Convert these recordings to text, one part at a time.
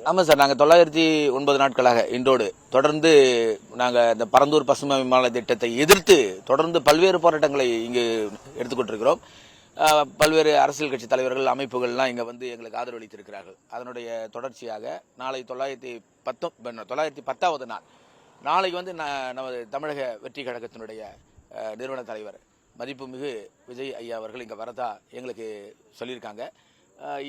ஆமாம் சார், நாங்கள் 909 நாட்களாக இன்றோடு தொடர்ந்து நாங்கள் இந்த பரந்தூர் பசுமை விமான திட்டத்தை எதிர்த்து தொடர்ந்து பல்வேறு போராட்டங்களை இங்கு எடுத்துக்கொண்டிருக்கிறோம். பல்வேறு அரசியல் கட்சி தலைவர்கள், அமைப்புகள்லாம் இங்கே வந்து எங்களுக்கு ஆதரவு அளித்திருக்கிறார்கள். அதனுடைய தொடர்ச்சியாக நாளை 910வது நாள் நாளைக்கு வந்து நமது தமிழக வெற்றி கழகத்தினுடைய நிறுவன தலைவர் மதிப்புமிகு விஜய் ஐயா அவர்கள் இங்கே வரதா எங்களுக்கு சொல்லியிருக்காங்க.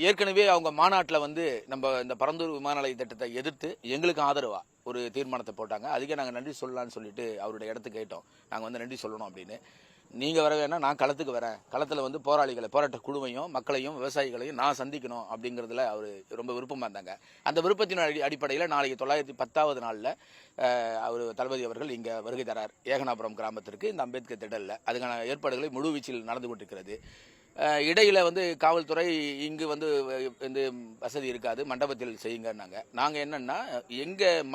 ஏற்கனவே அவங்க மாநாட்டில் வந்து நம்ம இந்த பரந்தூர் விமான நிலைய திட்டத்தை எதிர்த்து எங்களுக்கு ஆதரவா ஒரு தீர்மானத்தை போட்டாங்க. அதுக்கே நாங்கள் நன்றி சொல்லலான்னு சொல்லிட்டு அவருடைய இடத்துக்கு கேட்டோம். நாங்கள் வந்து நன்றி சொல்லணும் அப்படின்னு. நீங்கள் வர வேணா, நான் களத்துக்கு வரேன், களத்தில் வந்து போராளிகளை, போராட்ட குழுவையும் மக்களையும் விவசாயிகளையும் நான் சந்திக்கணும் அப்படிங்கிறதுல அவர் ரொம்ப விருப்பமாக இருந்தாங்க. அந்த விருப்பத்தின் அடிப்படையில் நாளைக்கு 910வது நாளில் அவர் தளபதி அவர்கள் இங்கே வருகை தரார் ஏகனாபுரம் கிராமத்திற்கு, இந்த அம்பேத்கர் திடலில். அதுக்கான ஏற்பாடுகளை முழுவீச்சில் நடந்து கொண்டிருக்கிறது. இடையில வந்து காவல்துறை இங்கு வந்து இந்த வசதி இருக்காது, மண்டபத்தில் செய்யுங்கன்னாங்க. நாங்கள் என்னன்னா, எங்கள்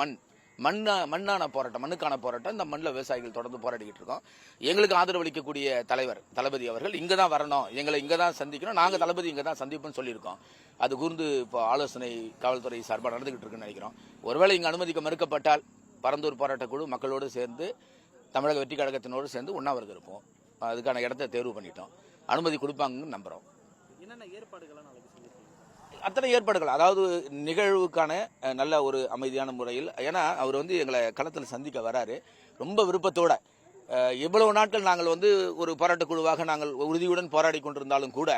மண்ணான போராட்டம், மண்ணுக்கான போராட்டம், இந்த மண்ணில் விவசாயிகள் தொடர்ந்து போராடிக்கிட்டு இருக்கோம். எங்களுக்கு ஆதரவு அளிக்கக்கூடிய தலைவர் தளபதி அவர்கள் இங்கே தான் வரணும், எங்களை இங்கே தான் சந்திக்கணும், நாங்கள் தளபதி இங்கே தான் சந்திப்போம்னு சொல்லியிருக்கோம். அது கூர்ந்து இப்போ ஆலோசனை காவல்துறை சார்பாக நடந்துகிட்டு இருக்குன்னு நினைக்கிறோம். ஒருவேளை இங்கே அனுமதிக்க மறுக்கப்பட்டால் பரந்தூர் போராட்ட குழு மக்களோடு சேர்ந்து தமிழக வெற்றி கழகத்தினோடு சேர்ந்து உண்ணாவிரதம் இருப்போம். அதுக்கான இடத்தை தேர்வு பண்ணிட்டோம். அனுமதி கொடுப்பாங்கன்னு நம்புறோம். என்னென்ன ஏற்பாடுகள்? அத்தனை ஏற்பாடுகள், அதாவது நிகழ்வுக்கான நல்ல ஒரு அமைதியான முறையில். ஏன்னா அவர் வந்து எங்களை களத்தில் சந்திக்க வராரு ரொம்ப விருப்பத்தோட. எவ்வளவு நாட்கள் நாங்கள் வந்து ஒரு போராட்ட குழுவாக நாங்கள் உறுதியுடன் போராடி கொண்டிருந்தாலும் கூட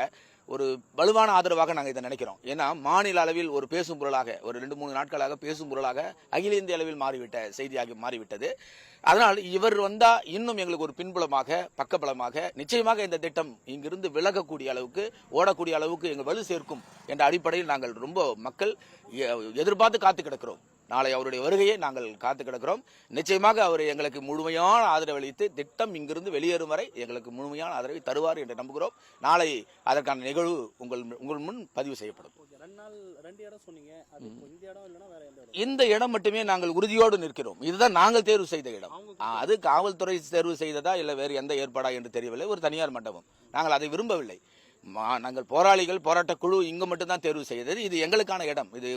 ஒரு வலுவான ஆதரவாக நாங்கள் இதை நினைக்கிறோம். ஏன்னா மாநில அளவில் ஒரு பேசும் பொருளாக, ஒரு 2-3 நாட்களாக பேசும் பொருளாக அகில இந்திய அளவில் செய்தியாகி மாறிவிட்டது. அதனால் இவர் வந்தா இன்னும் எங்களுக்கு ஒரு பின்புலமாக, பக்கபலமாக, நிச்சயமாக இந்த திட்டம் இங்கிருந்து விலகக்கூடிய அளவுக்கு, ஓடக்கூடிய அளவுக்கு எங்கள் வலு சேர்க்கும் என்ற அடிப்படையில் நாங்கள் ரொம்ப மக்கள் எதிர்பார்த்து காத்து கிடக்கிறோம். நாளை அவருடைய வருகையை நாங்கள் காத்து கிடக்கிறோம். நிச்சயமாக அவர் எங்களுக்கு முழுமையான ஆதரவு அளித்து திட்டம் இங்கிருந்து வெளியேறும் வரை எங்களுக்கு முழுமையான ஆதரவை தருவார் என்று நம்புகிறோம். நாளை அதற்கான நிகழ்வு உங்கள் முன் பதிவு செய்யப்படும். இந்த இடம் மட்டுமே நாங்கள் உறுதியோடு நிற்கிறோம். இதுதான் நாங்கள் தேர்வு செய்த இடம். அது காவல்துறை தேர்வு செய்ததா இல்ல வேறு எந்த ஏற்பாடா என்று தெரியவில்லை. ஒரு தனியார் மண்டபம். நாங்கள் அதை விரும்பவில்லை. நாங்கள் போராளிகள், போராட்ட குழு இங்கு மட்டும்தான் தேர்வு செய்தது. இது எங்களுக்கான இடம், இது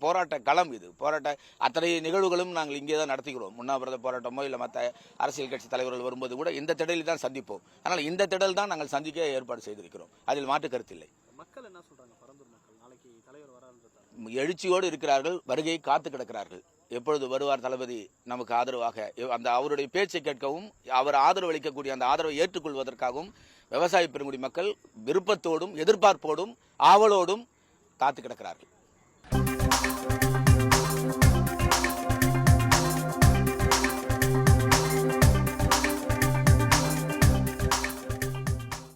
போராட்ட களம். இது போராட்ட அத்தனை நிகழ்வுகளும் நாங்கள் இங்கே தான் நடத்துகிறோம். உண்ணாவிரத போராட்டமோ இல்லை மற்ற அரசியல் கட்சி தலைவர்கள் வரும்போது கூட இந்த திடலில் தான் சந்திப்போம். ஆனால் இந்த திடல் தான் நாங்கள் சந்திக்க ஏற்பாடு செய்திருக்கிறோம். அதில் மாற்று கருத்தில்லை. மக்கள் என்ன சொல்றாங்க? பரந்தூர் மக்கள் நாளைக்கு தலைவர் வராரு, எழுச்சியோடு இருக்கிறார்கள், வருகையை காத்து கிடக்கிறார்கள். எப்பொழுது வருவார் தளபதி நமக்கு ஆதரவாக, அந்த அவருடைய பேச்சை கேட்கவும், அவர் ஆதரவு அளிக்கக்கூடிய அந்த ஆதரவை ஏற்றுக்கொள்வதற்காகவும் விவசாய பெருங்குடி மக்கள் விருப்பத்தோடும் எதிர்பார்ப்போடும் ஆவலோடும் காத்து கிடக்கிறார்கள்.